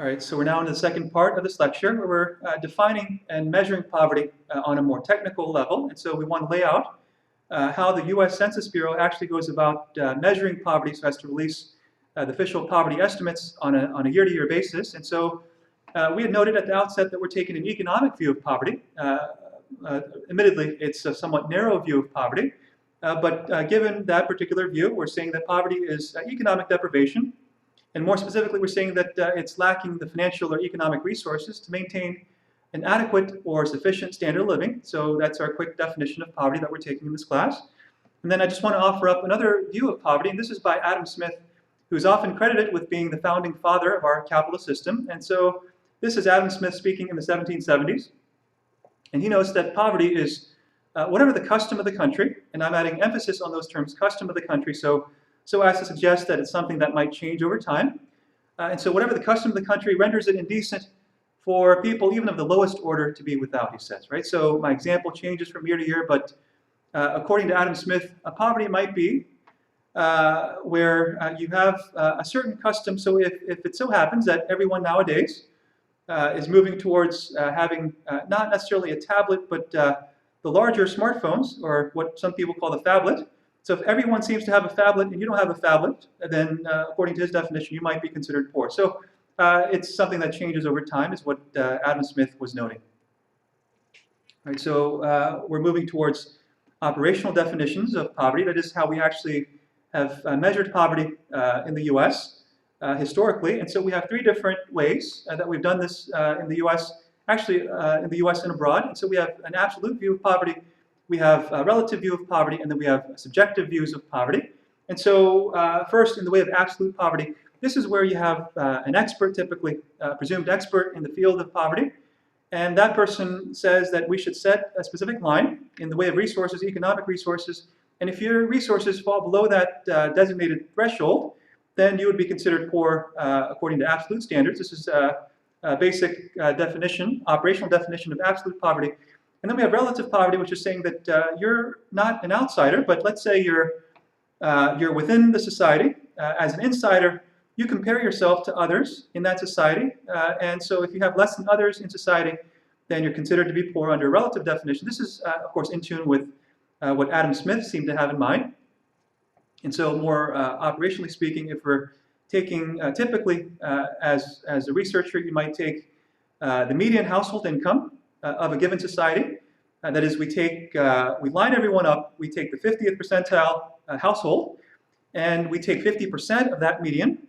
All right, so we're now in the second part of this lecture where we're defining and measuring poverty on a more technical level. And so we want to lay out how the U.S. Census Bureau actually goes about measuring poverty so as to release the official poverty estimates on a year-to-year basis. And so we had noted at the outset that we're taking an economic view of poverty. Admittedly, it's a somewhat narrow view of poverty, but given that particular view, we're saying that poverty is economic deprivation. And more specifically, we're saying that it's lacking the financial or economic resources to maintain an adequate or sufficient standard of living. So that's our quick definition of poverty that we're taking in this class. And then I just want to offer up another view of poverty, and this is by Adam Smith, who is often credited with being the founding father of our capitalist system. And so this is Adam Smith speaking in the 1770s. And he notes that poverty is whatever the custom of the country, and I'm adding emphasis on those terms, custom of the country, so as to suggest that it's something that might change over time. And so whatever the custom of the country renders it indecent for people even of the lowest order to be without, he says, right? So my example changes from year to year, but according to Adam Smith, poverty might be where you have a certain custom. So if it so happens that everyone nowadays is moving towards having not necessarily a tablet, but the larger smartphones, or what some people call the phablet. So if everyone seems to have a phablet and you don't have a phablet, then according to his definition, you might be considered poor. So it's something that changes over time, is what Adam Smith was noting. All right, so we're moving towards operational definitions of poverty. That is how we actually have measured poverty in the U.S. Historically. And so we have three different ways that we've done this in the U.S., actually in the U.S. and abroad. And so we have an absolute view of poverty, we have a relative view of poverty, and then we have subjective views of poverty. And so first, in the way of absolute poverty, this is where you have an expert, typically presumed expert in the field of poverty, and that person says that we should set a specific line in the way of resources, economic resources, and if your resources fall below that designated threshold, then you would be considered poor according to absolute standards. This is a basic definition, operational definition of absolute poverty. And then we have relative poverty, which is saying that you're not an outsider, but let's say you're within the society. As an insider, you compare yourself to others in that society. And so if you have less than others in society, then you're considered to be poor under a relative definition. This is, of course, in tune with what Adam Smith seemed to have in mind. And so more operationally speaking, if we're taking typically as a researcher, you might take the median household income of a given society. That is, we line everyone up, we take the 50th percentile household, and we take 50% of that median.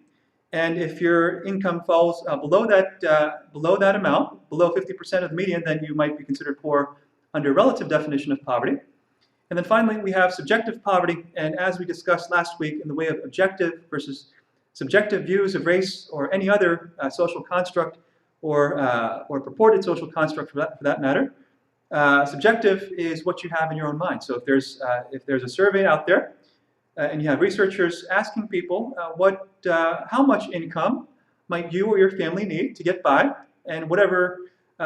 And if your income falls below that amount, below 50% of the median, then you might be considered poor under a relative definition of poverty. And then finally, we have subjective poverty, and as we discussed last week, in the way of objective versus subjective views of race or any other social construct, or purported social construct for that matter. Subjective is what you have in your own mind. So if there's a survey out there and you have researchers asking people how much income might you or your family need to get by, and whatever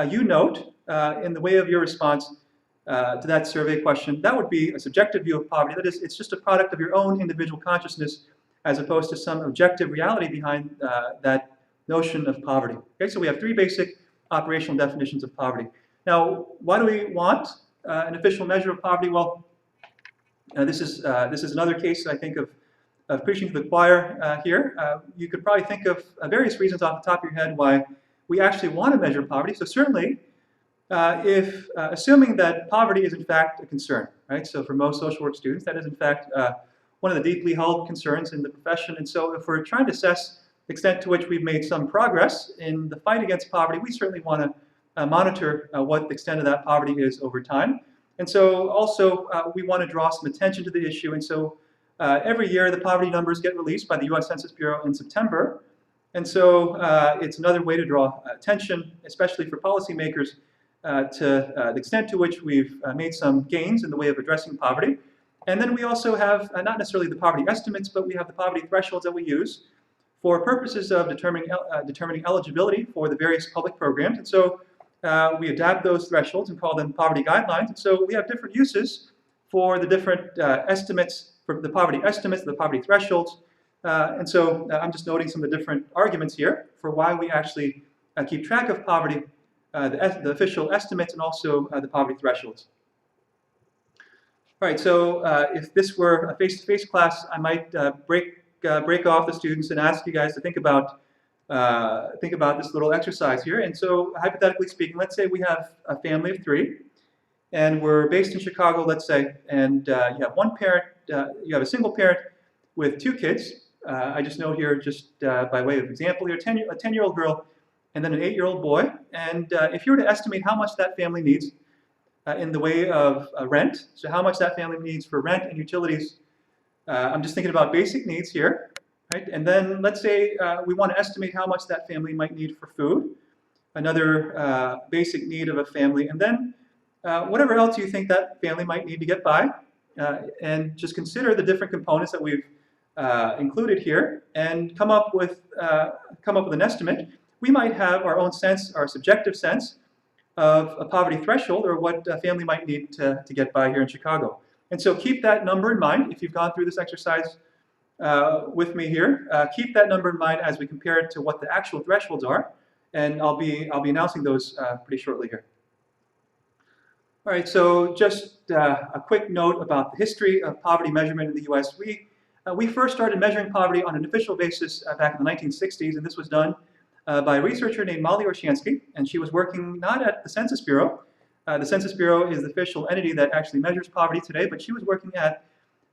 you note in the way of your response to that survey question, that would be a subjective view of poverty. That is, it's just a product of your own individual consciousness as opposed to some objective reality behind that notion of poverty. Okay, so we have three basic operational definitions of poverty. Now, why do we want an official measure of poverty? Well, this is another case, I think, of preaching to the choir here. You could probably think of various reasons off the top of your head why we actually want to measure poverty. So certainly, if assuming that poverty is in fact a concern, right? So for most social work students, that is in fact one of the deeply held concerns in the profession. And so if we're trying to assess the extent to which we've made some progress in the fight against poverty, we certainly want to monitor what the extent of that poverty is over time. And so also we want to draw some attention to the issue. And so every year the poverty numbers get released by the U.S. Census Bureau in September. And so it's another way to draw attention, especially for policymakers, to the extent to which we've made some gains in the way of addressing poverty. And then we also have not necessarily the poverty estimates, but we have the poverty thresholds that we use for purposes of determining eligibility for the various public programs. And so we adapt those thresholds and call them poverty guidelines. And so we have different uses for the different estimates, for the poverty estimates, the poverty thresholds. And so I'm just noting some of the different arguments here for why we actually keep track of poverty, the official estimates, and also the poverty thresholds. All right, so if this were a face-to-face class, I might break off the students and ask you guys to think about this little exercise here. And so, hypothetically speaking, let's say we have a family of 3, and we're based in Chicago, let's say, and you have one parent, you have a single parent with 2 kids. I just know here, just by way of example here, a 10-year-old girl and then an 8-year-old boy. And if you were to estimate how much that family needs in the way of rent, so how much that family needs for rent and utilities, I'm just thinking about basic needs here, right? And then let's say we want to estimate how much that family might need for food, another basic need of a family, and then whatever else you think that family might need to get by, and just consider the different components that we've included here, and come up with an estimate. We might have our own sense, our subjective sense of a poverty threshold, or what a family might need to get by here in Chicago. And so keep that number in mind if you've gone through this exercise with me here. Keep that number in mind as we compare it to what the actual thresholds are, and I'll be announcing those pretty shortly here. All right, so just a quick note about the history of poverty measurement in the U.S. We first started measuring poverty on an official basis back in the 1960s, and this was done by a researcher named Molly Orshansky, and she was working not at the Census Bureau. The Census Bureau is the official entity that actually measures poverty today, but she was working at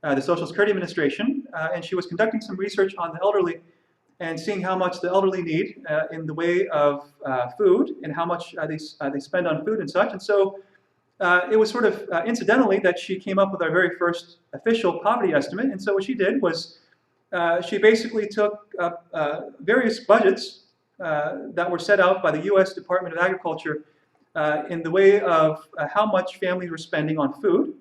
the Social Security Administration, and she was conducting some research on the elderly and seeing how much the elderly need in the way of food and how much they spend on food and such. And so it was sort of incidentally that she came up with our very first official poverty estimate. And so what she did was she basically took various budgets that were set out by the U.S. Department of Agriculture in the way of how much families were spending on food.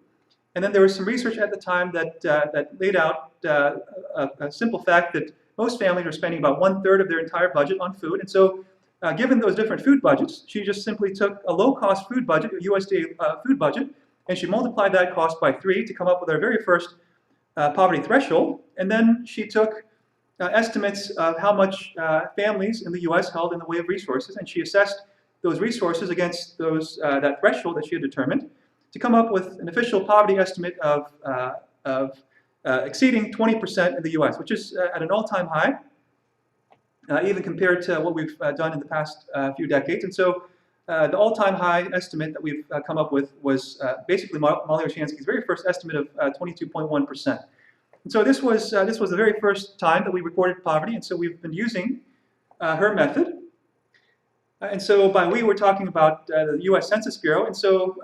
And then there was some research at the time that laid out a simple fact that most families were spending about 1/3 of their entire budget on food. And so given those different food budgets, she just simply took a low-cost food budget, a USDA food budget, and she multiplied that cost by 3 to come up with our very first poverty threshold. And then she took estimates of how much families in the U.S. held in the way of resources, and she assessed those resources against that threshold that she had determined to come up with an official poverty estimate of exceeding 20% in the U.S., which is at an all-time high, even compared to what we've done in the past few decades. And so the all-time high estimate that we've come up with was basically Molly Orshansky's very first estimate of 22.1%. And so this was the very first time that we recorded poverty, and so we've been using her method. And so by we, we're talking about the U.S. Census Bureau. And so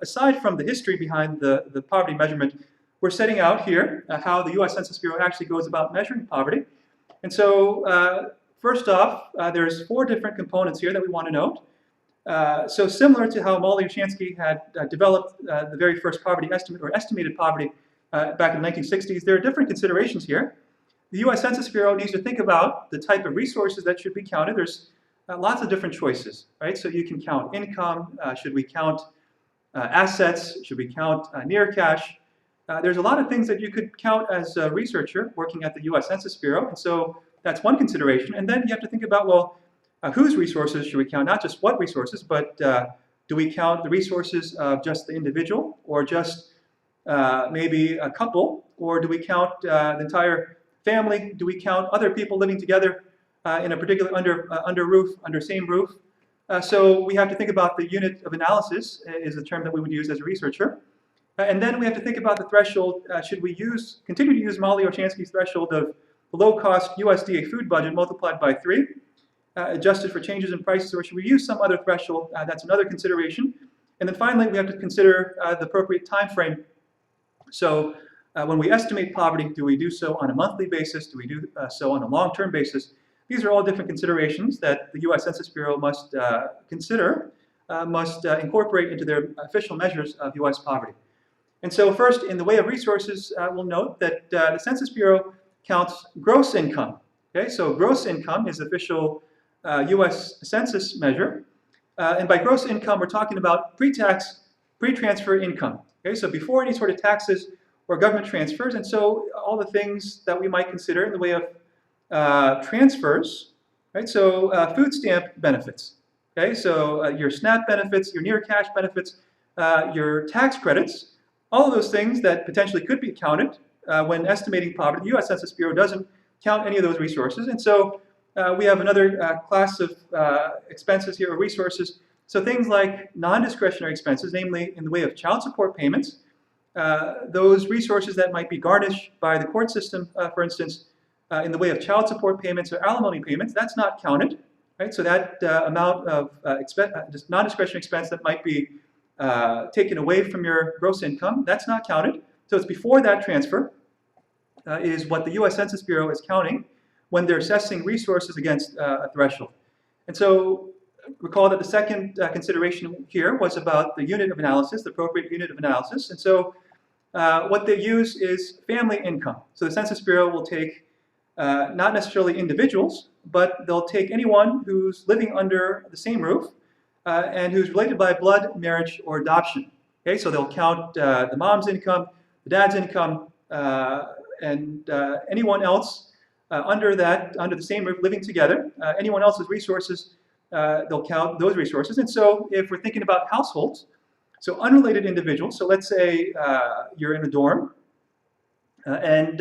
aside from the history behind the poverty measurement, we're setting out here how the U.S. Census Bureau actually goes about measuring poverty. And so first off, there's 4 different components here that we want to note. So similar to how Molly Orshansky had developed the very first poverty estimate, or estimated poverty, back in the 1960s, there are different considerations here. The U.S. Census Bureau needs to think about the type of resources that should be counted. There's lots of different choices, right? So you can count income. Should we count assets? Should we count near cash? There's a lot of things that you could count as a researcher working at the U.S. Census Bureau, and so that's one consideration. And then you have to think about, well, whose resources should we count? Not just what resources, but do we count the resources of just the individual, or just maybe a couple, or do we count the entire family? Do we count other people living together in a particular under same roof? So we have to think about the unit of analysis is the term that we would use as a researcher. And then we have to think about the threshold. Should we continue to use Molly Orshansky's threshold of the low-cost USDA food budget multiplied by 3, adjusted for changes in prices, or should we use some other threshold? That's another consideration. And then finally, we have to consider the appropriate time frame. So when we estimate poverty, do we do so on a monthly basis? Do we do so on a long-term basis? These are all different considerations that the U.S. Census Bureau must consider, must incorporate into their official measures of U.S. poverty. And so first, in the way of resources, we'll note that the Census Bureau counts gross income. Okay, so gross income is the official U.S. Census measure. And by gross income, we're talking about pre-tax, pre-transfer income. Okay, so before any sort of taxes or government transfers. And so all the things that we might consider in the way of transfers, right? So food stamp benefits, okay? So your SNAP benefits, your near cash benefits, your tax credits, all of those things that potentially could be counted when estimating poverty. The U.S. Census Bureau doesn't count any of those resources. And so we have another class of expenses here, or resources. So things like non-discretionary expenses, namely in the way of child support payments, those resources that might be garnished by the court system, for instance, in the way of child support payments or alimony payments, that's not counted, right? So that amount of just non-discretionary expense that might be taken away from your gross income, that's not counted. So it's before that transfer is what the U.S. Census Bureau is counting when they're assessing resources against a threshold. And so recall that the second consideration here was about the unit of analysis, the appropriate unit of analysis. And so what they use is family income. So the Census Bureau will take not necessarily individuals, but they'll take anyone who's living under the same roof and who's related by blood, marriage, or adoption. Okay, so they'll count the mom's income, the dad's income, and anyone else under the same roof living together. Anyone else's resources, they'll count those resources. And so if we're thinking about households, so unrelated individuals, so let's say you're in a dorm and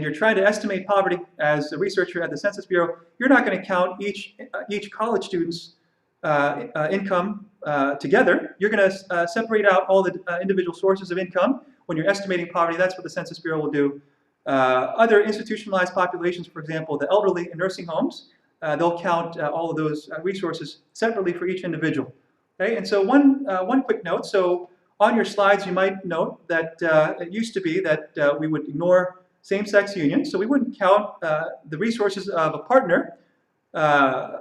you're trying to estimate poverty as a researcher at the Census Bureau, you're not going to count each college student's income together. You're going to separate out all the individual sources of income when you're estimating poverty. That's what the Census Bureau will do. Other institutionalized populations, for example, the elderly in nursing homes, they'll count all of those resources separately for each individual. Okay, and so one quick note. So on your slides, you might note that it used to be that we would ignore same-sex unions, so we wouldn't count the resources of a partner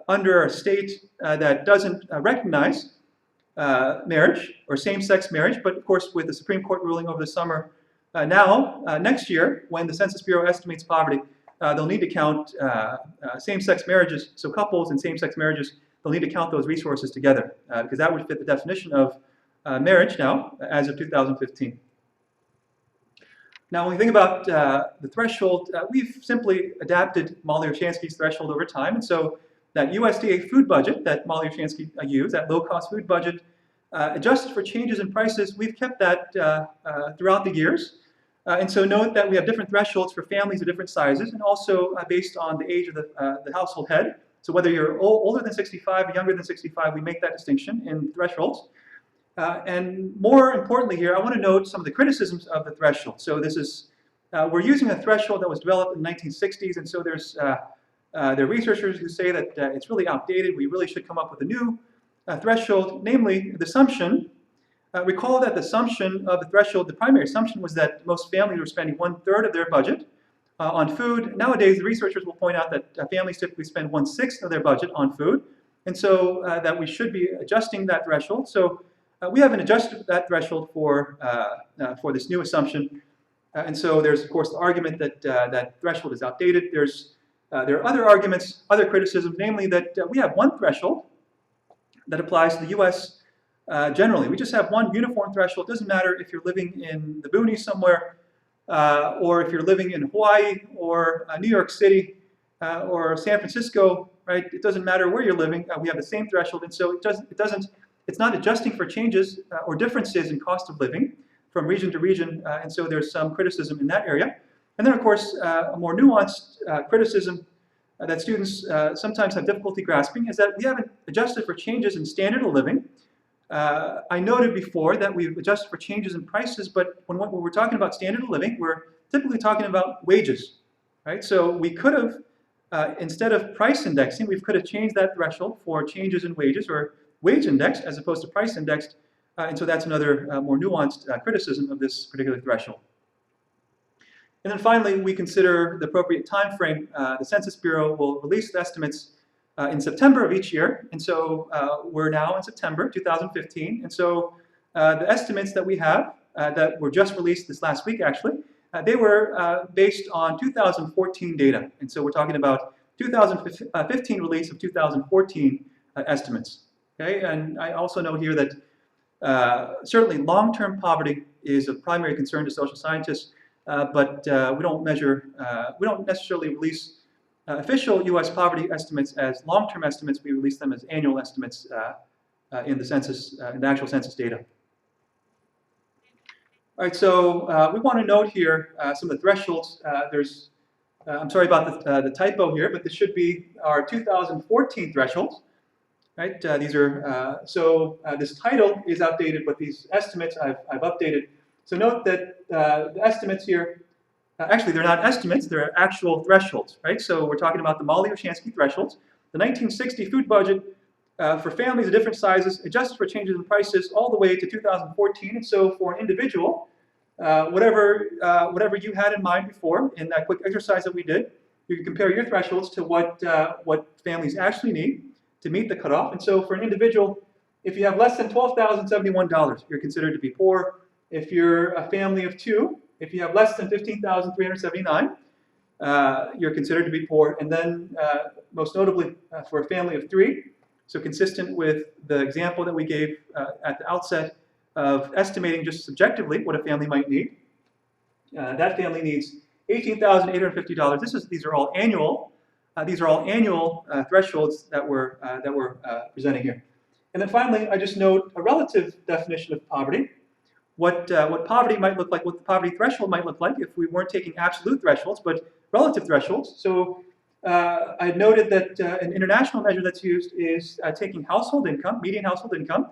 under a state that doesn't recognize marriage or same-sex marriage. But of course, with the Supreme Court ruling over the summer, next year, when the Census Bureau estimates poverty, they'll need to count same-sex marriages. So couples and same-sex marriages, they'll need to count those resources together because that would fit the definition of marriage now as of 2015. Now, when we think about the threshold, we've simply adapted Molly Orshansky's threshold over time. And so that USDA food budget that Molly Orshansky used, that low-cost food budget, adjusted for changes in prices, we've kept that throughout the years. And so note that we have different thresholds for families of different sizes, and also based on the age of the household head. So whether you're older than 65 or younger than 65, we make that distinction in thresholds. And more importantly here, I want to note some of the criticisms of the threshold. So this is, we're using a threshold that was developed in the 1960s, and so there are researchers who say that it's really outdated. We really should come up with a new threshold, namely the assumption. Recall that the assumption of the threshold, the primary assumption was that most families were spending 1/3 of their budget on food. Nowadays, the researchers will point out that families typically spend 1/6 of their budget on food, and so that we should be adjusting that threshold. So we haven't adjusted that threshold for this new assumption, and so there's of course the argument that that threshold is outdated. There are other arguments, other criticisms, namely that we have one threshold that applies to the U.S. Generally. We just have one uniform threshold. It doesn't matter if you're living in the boonies somewhere, or if you're living in Hawaii or New York City or San Francisco, right? It doesn't matter where you're living. We have the same threshold, and so it's not adjusting for changes or differences in cost of living from region to region, and so there's some criticism in that area. And then, of course, a more nuanced criticism that students sometimes have difficulty grasping is that we haven't adjusted for changes in standard of living. I noted before that we've adjusted for changes in prices, but when we're talking about standard of living, we're typically talking about wages, right? So we could have, instead of price indexing, we could have changed that threshold for changes in wages, or wage indexed as opposed to price indexed, and so that's another more nuanced criticism of this particular threshold. And then finally, we consider the appropriate time frame. The Census Bureau will release the estimates in September of each year, and so we're now in September 2015, and so the estimates that we have that were just released this last week actually, they were based on 2014 data, and so we're talking about 2015 release of 2014 estimates. Okay, and I also note here that Certainly, long-term poverty is of primary concern to social scientists, but we don't necessarily release official U.S. poverty estimates as long-term estimates. We release them as annual estimates in the census, in the actual census data. All right, so we want to note here some of the thresholds. I'm sorry about the typo here, but this should be our 2014 thresholds. Right? This title is outdated, but these estimates I've updated. So note that the estimates here, actually they're not estimates, they're actual thresholds, right? So we're talking about the Molly-Oshansky thresholds. The 1960 food budget for families of different sizes, adjusted for changes in prices all the way to 2014. And so for an individual, whatever you had in mind before in that quick exercise that we did, you can compare your thresholds to what families actually need to meet the cutoff. And so for an individual, if you have less than $12,071, you're considered to be poor. If you're a family of two, if you have less than $15,379, you're considered to be poor. And then most notably for a family of three, so consistent with the example that we gave at the outset of estimating just subjectively what a family might need, that family needs $18,850. These are all annual. Thresholds that we're presenting here. And then finally, I just note a relative definition of poverty, what poverty might look like, what the poverty threshold might look like if we weren't taking absolute thresholds, but relative thresholds. So I noted that an international measure that's used is taking household income, median household income.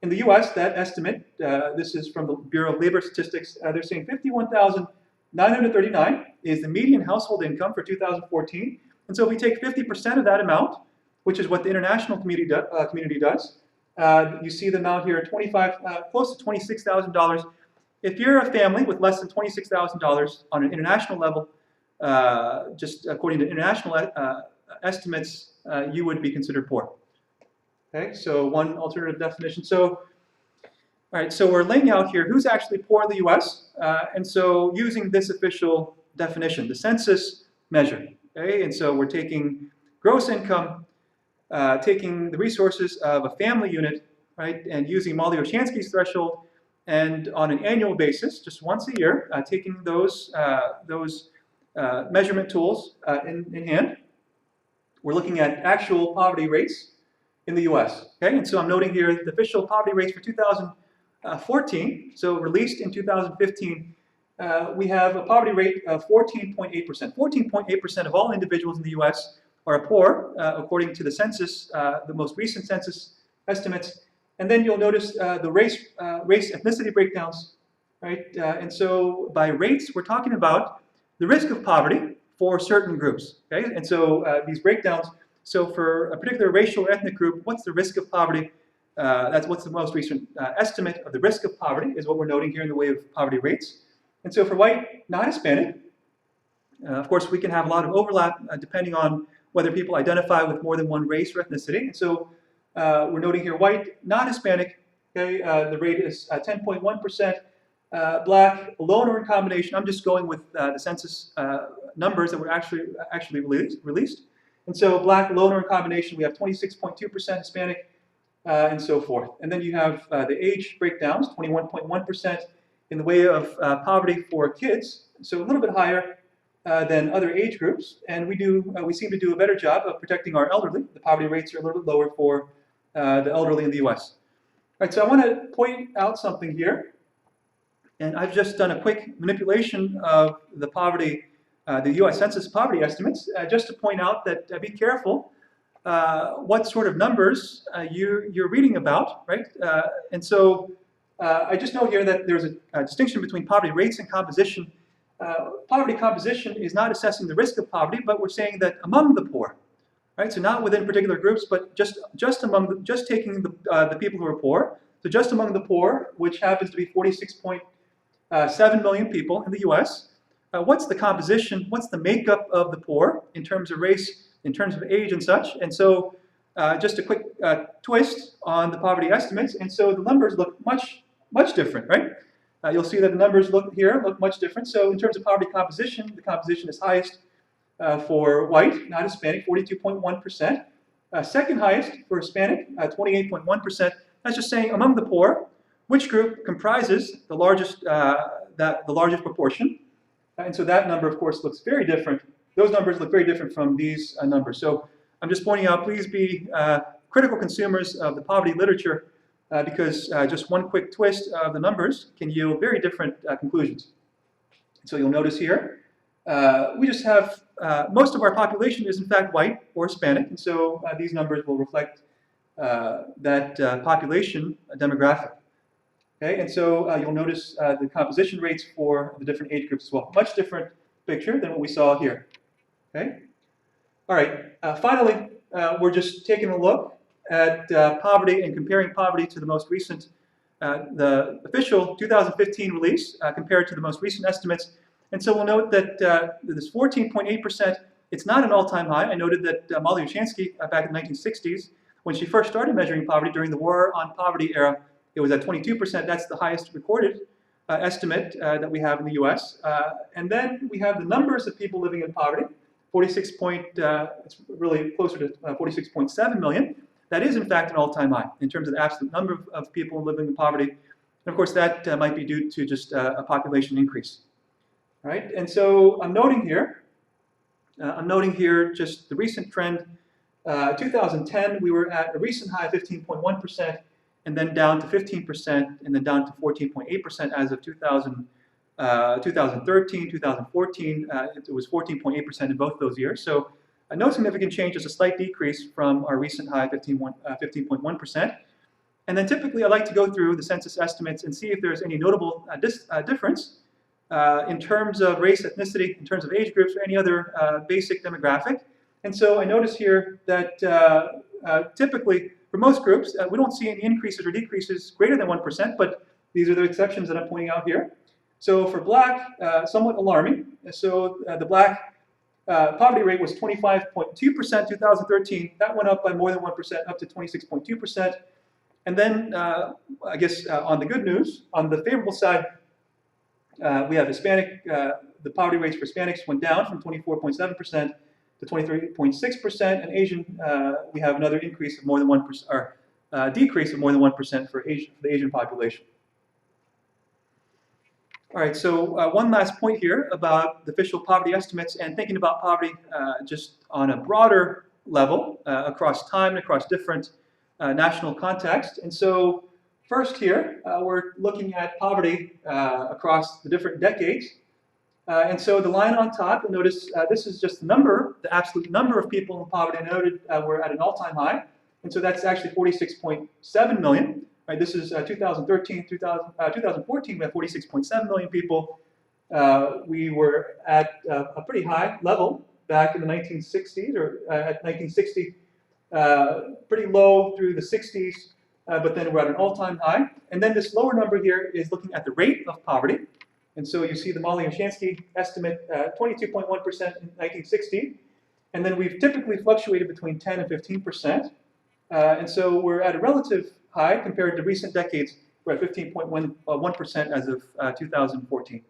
In the US, that estimate, this is from the Bureau of Labor Statistics, they're saying $51,939 is the median household income for 2014. And so if we take 50% of that amount, which is what the international community does, you see the amount here, close to $26,000. If you're a family with less than $26,000 on an international level, just according to international estimates, you would be considered poor. Okay, so one alternative definition. So, all right, so we're laying out here who's actually poor in the U.S. And so using this official definition, the census measure. Okay, and so we're taking gross income, taking the resources of a family unit, right, and using Molly-Oshansky's threshold, and on an annual basis, just once a year, taking those measurement tools in hand. We're looking at actual poverty rates in the U.S. Okay, and so I'm noting here the official poverty rates for 2014, so released in 2015. We have a poverty rate of 14.8%. 14.8% of all individuals in the U.S. are poor, according to the census, the most recent census estimates. And then you'll notice the race ethnicity breakdowns, right? And so by rates, we're talking about the risk of poverty for certain groups, okay? And so these breakdowns, so for a particular racial or ethnic group, what's the risk of poverty? That's what's the most recent estimate of the risk of poverty is what we're noting here in the way of poverty rates. And so for white, non-Hispanic, of course, we can have a lot of overlap depending on whether people identify with more than one race or ethnicity. And so we're noting here white, non-Hispanic, okay, the rate is 10.1%. Black, alone or in combination, I'm just going with the census numbers that were actually released. And so black, alone or in combination, we have 26.2% Hispanic, and so forth. And then you have the age breakdowns, 21.1% in the way of poverty for kids, so a little bit higher than other age groups. And we seem to do a better job of protecting our elderly. The poverty rates are a little bit lower for the elderly in the US. All right, so I want to point out something here. And I've just done a quick manipulation of the poverty, the US Census poverty estimates, just to point out that be careful what sort of numbers you're reading about, right? And so I just know here that there's a distinction between poverty rates and composition. Poverty composition is not assessing the risk of poverty, but we're saying that among the poor, right? So not within particular groups, but just taking the people who are poor. So just among the poor, which happens to be 46.7 million people in the U.S. What's the composition? What's the makeup of the poor in terms of race, in terms of age, and such? And so, just a quick twist on the poverty estimates. And so the numbers look much different, right? You'll see that the numbers look much different. So in terms of poverty composition, the composition is highest for white, not Hispanic, 42.1%. Second highest for Hispanic, 28.1%. That's just saying among the poor, which group comprises the largest, the largest proportion. And so that number, of course, looks very different. Those numbers look very different from these numbers. So I'm just pointing out, please be critical consumers of the poverty literature because just one quick twist of the numbers can yield very different conclusions. So you'll notice here, we just have, most of our population is in fact white or Hispanic, and so these numbers will reflect that population demographic. Okay, and so you'll notice the composition rates for the different age groups as well. Much different picture than what we saw here. Okay, all right. Finally, we're just taking a look at poverty and comparing poverty to the most recent, the official 2015 release compared to the most recent estimates. And so we'll note that this 14.8%, it's not an all-time high. I noted that Molly Ushansky back in the 1960s, when she first started measuring poverty during the War on Poverty era, it was at 22%. That's the highest recorded estimate that we have in the US. And then we have the numbers of people living in poverty, 46 point, it's really closer to 46.7 million. That is, in fact, an all-time high in terms of the absolute number of people living in poverty. And of course, that might be due to just a population increase. All right, and so I'm noting here just the recent trend. 2010, we were at a recent high of 15.1%, and then down to 15%, and then down to 14.8% as of 2013, 2014. It was 14.8% in both those years. So no significant change, just a slight decrease from our recent high, 15.1%. And then typically I like to go through the census estimates and see if there's any notable difference in terms of race, ethnicity, in terms of age groups, or any other basic demographic. And so I notice here that typically for most groups, we don't see any increases or decreases greater than 1%, but these are the exceptions that I'm pointing out here. So for black, somewhat alarming. So the black poverty rate was 25.2% 2013. That went up by more than 1%, up to 26.2%. And then, I guess on the good news, on the favorable side, we have Hispanic, the poverty rates for Hispanics went down from 24.7% to 23.6%, and Asian, we have another increase of more than 1%, or decrease of more than 1% for the Asian population. All right, so one last point here about the official poverty estimates and thinking about poverty just on a broader level across time and across different national contexts. And so first here, we're looking at poverty across the different decades. And so the line on top, you'll notice this is just the number, the absolute number of people in poverty. I noted we're at an all-time high. And so that's actually 46.7 million. Right, this is 2013, 2014, we had 46.7 million people. We were at a pretty high level back in the 1960s, or at 1960, pretty low through the 60s, but then we're at an all-time high. And then this lower number here is looking at the rate of poverty. And so you see the Molly Ushansky estimate, 22.1% in 1960. And then we've typically fluctuated between 10 and 15%. And so we're at a relative high compared to recent decades. We're at 15.1% as of 2014.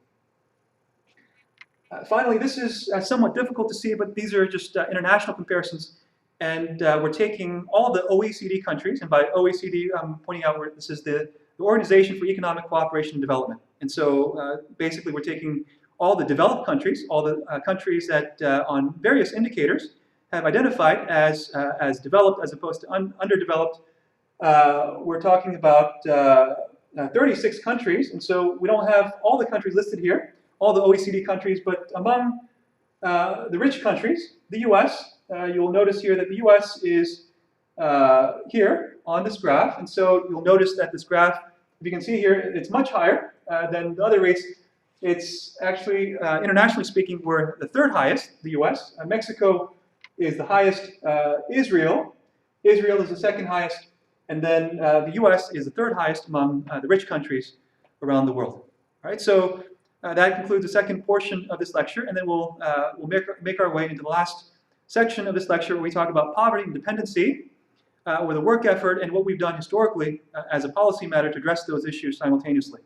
Finally, this is somewhat difficult to see, but these are just international comparisons. And we're taking all the OECD countries, and by OECD, I'm pointing out where this is the Organization for Economic Cooperation and Development. And so basically we're taking all the developed countries, all the countries that on various indicators have identified as developed as opposed to underdeveloped. We're talking about 36 countries, and so we don't have all the countries listed here, all the OECD countries, but among the rich countries, the US, you'll notice here that the US is here on this graph, and so you'll notice that this graph, if you can see here, it's much higher than the other rates. It's actually, internationally speaking, we're the third highest, the US. Mexico is the highest. Israel is the second highest. And then the US is the third highest among the rich countries around the world. All right, so that concludes the second portion of this lecture, and then we'll make our way into the last section of this lecture where we talk about poverty and dependency, or the work effort, and what we've done historically as a policy matter to address those issues simultaneously.